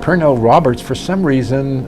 Pernell Roberts, for some reason,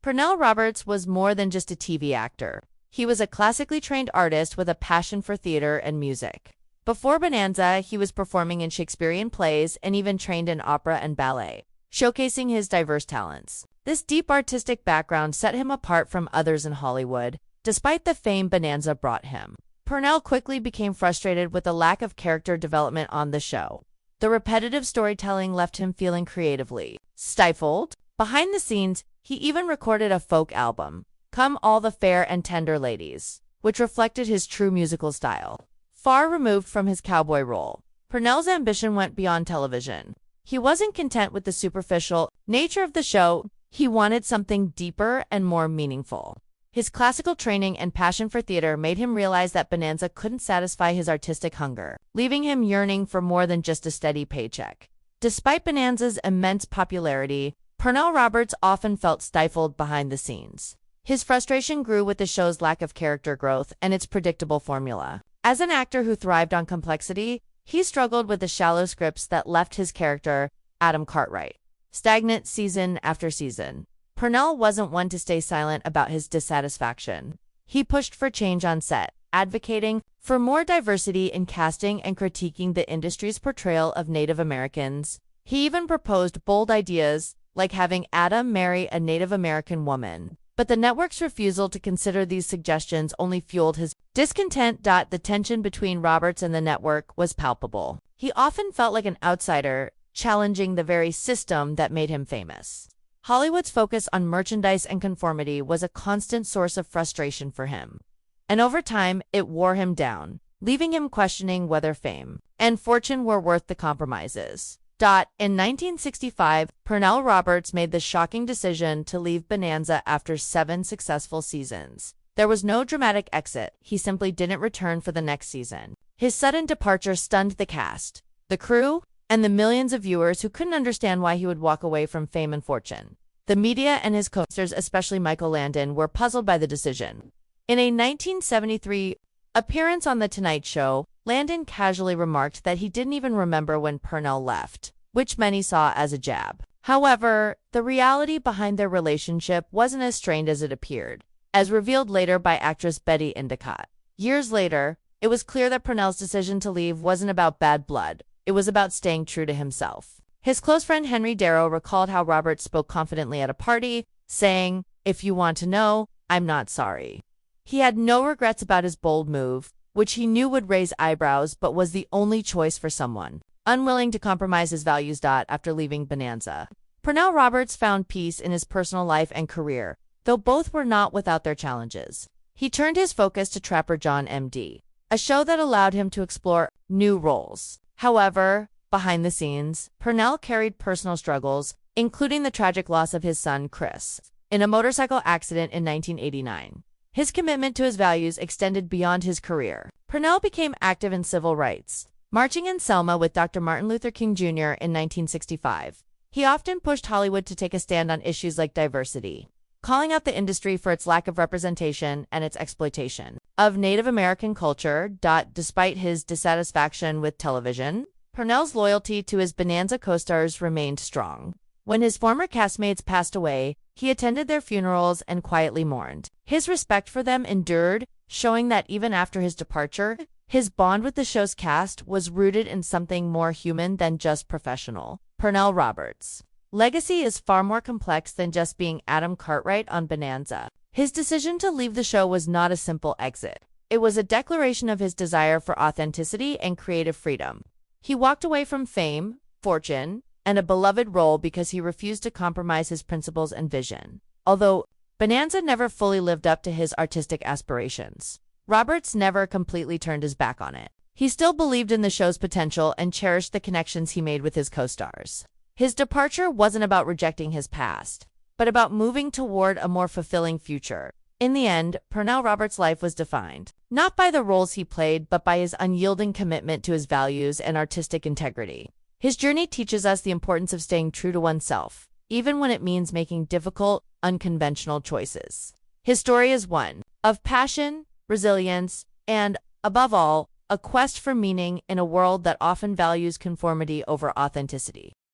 Pernell Roberts was more than just a TV actor. He was a classically trained artist with a passion for theater and music. Before Bonanza, he was performing in Shakespearean plays and even trained in opera and ballet, showcasing his diverse talents. This deep artistic background set him apart from others in Hollywood, despite the fame Bonanza brought him. Pernell quickly became frustrated with the lack of character development on the show. The repetitive storytelling left him feeling creatively stifled. Behind the scenes, he even recorded a folk album, Come All the Fair and Tender Ladies, which reflected his true musical style. Far removed from his cowboy role, Pernell's ambition went beyond television. He wasn't content with the superficial nature of the show. He wanted something deeper and more meaningful. His classical training and passion for theater made him realize that Bonanza couldn't satisfy his artistic hunger, leaving him yearning for more than just a steady paycheck. Despite Bonanza's immense popularity, Pernell Roberts often felt stifled behind the scenes. His frustration grew with the show's lack of character growth and its predictable formula. As an actor who thrived on complexity, he struggled with the shallow scripts that left his character, Adam Cartwright, stagnant season after season. Pernell wasn't one to stay silent about his dissatisfaction. He pushed for change on set, advocating for more diversity in casting and critiquing the industry's portrayal of Native Americans. He even proposed bold ideas, like having Adam marry a Native American woman. But the network's refusal to consider these suggestions only fueled his discontent. The tension between Roberts and the network was palpable. He often felt like an outsider, challenging the very system that made him famous. Hollywood's focus on merchandise and conformity was a constant source of frustration for him. And over time, it wore him down, leaving him questioning whether fame and fortune were worth the compromises. In 1965, Pernell Roberts made the shocking decision to leave Bonanza after 7 successful seasons. There was no dramatic exit. He simply didn't return for the next season. His sudden departure stunned the cast, the crew, and the millions of viewers who couldn't understand why he would walk away from fame and fortune. The media and his co-stars, especially Michael Landon, were puzzled by the decision. In a 1973 appearance on The Tonight Show, Landon casually remarked that he didn't even remember when Pernell left, which many saw as a jab. However, the reality behind their relationship wasn't as strained as it appeared, as revealed later by actress Betty Endicott. Years later, it was clear that Pernell's decision to leave wasn't about bad blood. It was about staying true to himself. His close friend Henry Darrow recalled how Roberts spoke confidently at a party, saying, "If you want to know, I'm not sorry." He had no regrets about his bold move, which he knew would raise eyebrows but was the only choice for someone unwilling to compromise his values. After leaving Bonanza, Pernell Roberts found peace in his personal life and career, though both were not without their challenges. He turned his focus to Trapper John M.D., a show that allowed him to explore new roles. However, behind the scenes, Pernell carried personal struggles, including the tragic loss of his son, Chris, in a motorcycle accident in 1989. His commitment to his values extended beyond his career. Pernell became active in civil rights, marching in Selma with Dr. Martin Luther King Jr. in 1965. He often pushed Hollywood to take a stand on issues like diversity, calling out the industry for its lack of representation and its exploitation of Native American culture. Despite his dissatisfaction with television, Pernell's loyalty to his Bonanza co-stars remained strong. When his former castmates passed away, he attended their funerals and quietly mourned. His respect for them endured, showing that even after his departure, his bond with the show's cast was rooted in something more human than just professional. Pernell Roberts' legacy is far more complex than just being Adam Cartwright on Bonanza. His decision to leave the show was not a simple exit. It was a declaration of his desire for authenticity and creative freedom. He walked away from fame, fortune, and a beloved role because he refused to compromise his principles and vision. Although Bonanza never fully lived up to his artistic aspirations, Roberts never completely turned his back on it. He still believed in the show's potential and cherished the connections he made with his co-stars. His departure wasn't about rejecting his past, but about moving toward a more fulfilling future. In the end, Pernell Roberts' life was defined, not by the roles he played, but by his unyielding commitment to his values and artistic integrity. His journey teaches us the importance of staying true to oneself, even when it means making difficult, unconventional choices. His story is one of passion, resilience, and, above all, a quest for meaning in a world that often values conformity over authenticity.